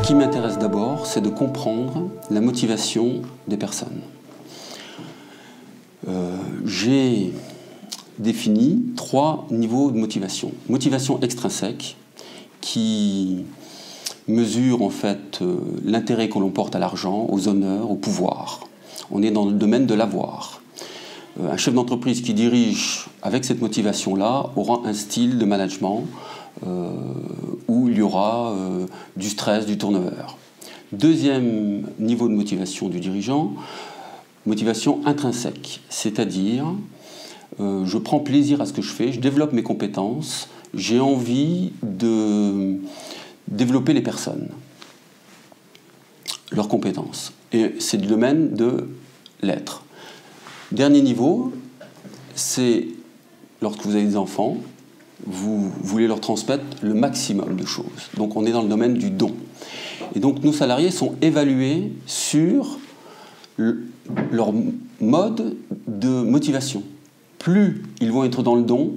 Ce qui m'intéresse d'abord, c'est de comprendre la motivation des personnes. J'ai défini 3 niveaux de motivation. Motivation extrinsèque, qui mesure en fait l'intérêt que l'on porte à l'argent, aux honneurs, au pouvoir. On est dans le domaine de l'avoir. Un chef d'entreprise qui dirige avec cette motivation-là aura un style de management où il y aura du stress, du turnover. Deuxième niveau de motivation du dirigeant, motivation intrinsèque, c'est-à-dire je prends plaisir à ce que je fais, je développe mes compétences, j'ai envie de développer les personnes, leurs compétences. Et c'est du domaine de l'être. Dernier niveau, c'est lorsque vous avez des enfants, vous voulez leur transmettre le maximum de choses. Donc on est dans le domaine du don. Et donc nos salariés sont évalués sur leur mode de motivation. Plus ils vont être dans le don,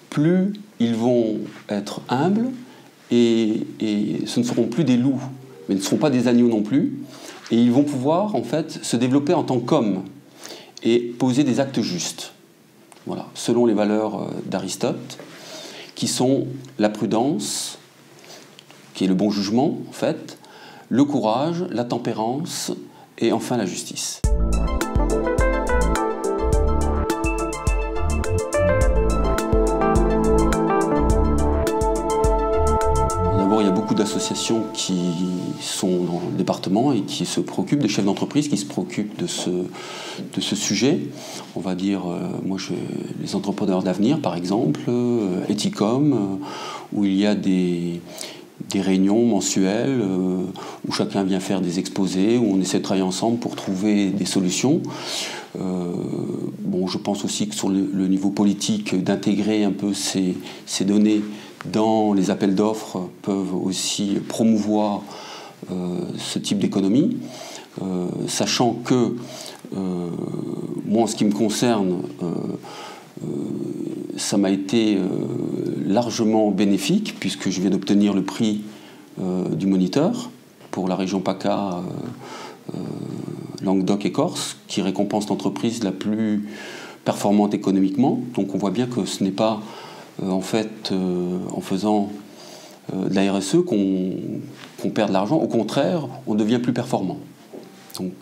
plus ils vont être humbles, et ce ne seront plus des loups, mais ne seront pas des agneaux non plus, et ils vont pouvoir en fait se développer en tant qu'hommes et poser des actes justes. Voilà, selon les valeurs d'Aristote, qui sont la prudence, qui est le bon jugement en fait, le courage, la tempérance et enfin la justice. D'abord, il y a beaucoup d'associations qui sont dans le département et qui se préoccupent, des chefs d'entreprise qui se préoccupent de ce sujet. On va dire, les entrepreneurs d'avenir, par exemple, Ethicom, où il y a des réunions mensuelles où chacun vient faire des exposés, où on essaie de travailler ensemble pour trouver des solutions. Je pense aussi que sur le niveau politique, d'intégrer un peu ces données dans les appels d'offres peuvent aussi promouvoir ce type d'économie, sachant que moi, en ce qui me concerne, ça m'a été largement bénéfique puisque je viens d'obtenir le prix du moniteur pour la région PACA Languedoc et Corse, qui récompense l'entreprise la plus performante économiquement. Donc on voit bien que ce n'est pas en fait en faisant de la RSE qu'on perd de l'argent. Au contraire, on devient plus performant. Donc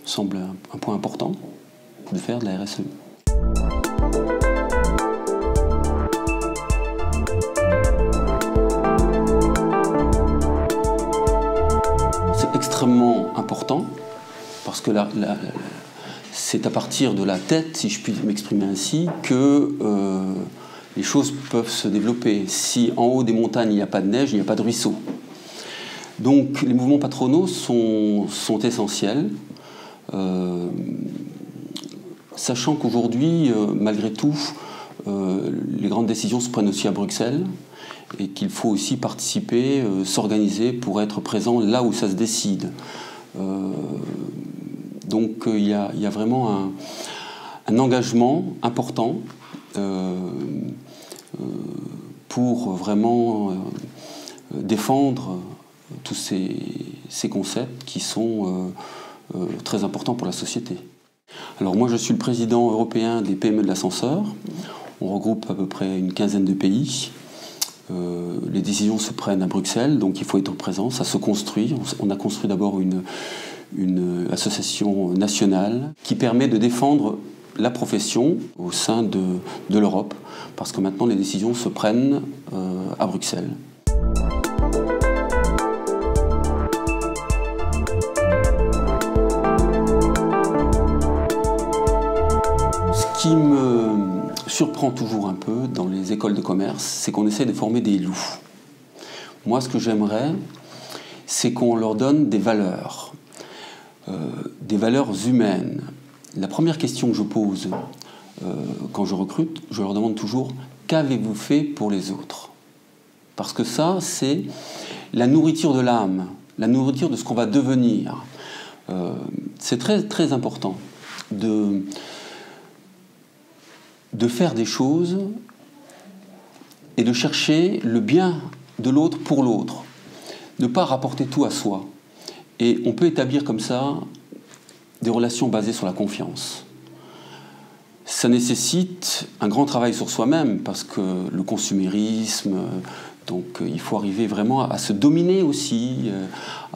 semble un point important de faire de la RSE. C'est extrêmement important parce que c'est à partir de la tête, si je puis m'exprimer ainsi, que les choses peuvent se développer. Si en haut des montagnes il n'y a pas de neige, il n'y a pas de ruisseau. Donc les mouvements patronaux sont essentiels, sachant qu'aujourd'hui, malgré tout, les grandes décisions se prennent aussi à Bruxelles et qu'il faut aussi participer, s'organiser pour être présent là où ça se décide. Donc il y a vraiment un engagement important pour vraiment défendre tous ces concepts qui sont très importants pour la société. Alors moi je suis le président européen des PME de l'ascenseur. On regroupe à peu près une quinzaine de pays. Les décisions se prennent à Bruxelles, donc il faut être présent, ça se construit. On a construit d'abord une association nationale qui permet de défendre la profession au sein de l'Europe, parce que maintenant les décisions se prennent à Bruxelles. Ce qui me surprend toujours un peu dans les écoles de commerce, c'est qu'on essaie de former des loups. Moi, ce que j'aimerais, c'est qu'on leur donne des valeurs humaines. La première question que je pose quand je recrute, je leur demande toujours « Qu'avez-vous fait pour les autres ?» Parce que ça, c'est la nourriture de l'âme, la nourriture de ce qu'on va devenir. C'est très, très important de faire des choses et de chercher le bien de l'autre pour l'autre. ne pas rapporter tout à soi. Et on peut établir comme ça des relations basées sur la confiance. Ça nécessite un grand travail sur soi-même, parce que le consumérisme, donc il faut arriver vraiment à se dominer aussi.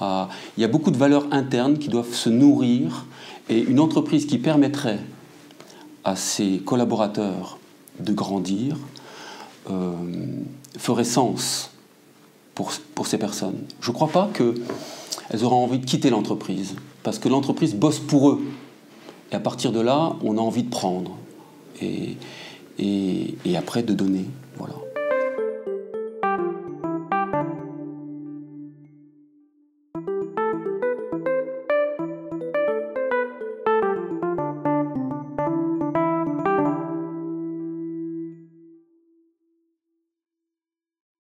Il y a beaucoup de valeurs internes qui doivent se nourrir, et une entreprise qui permettrait à ses collaborateurs de grandir ferait sens pour ces personnes. Je ne crois pas qu'elles auraient envie de quitter l'entreprise, parce que l'entreprise bosse pour eux. Et à partir de là, on a envie de prendre et après de donner. Voilà.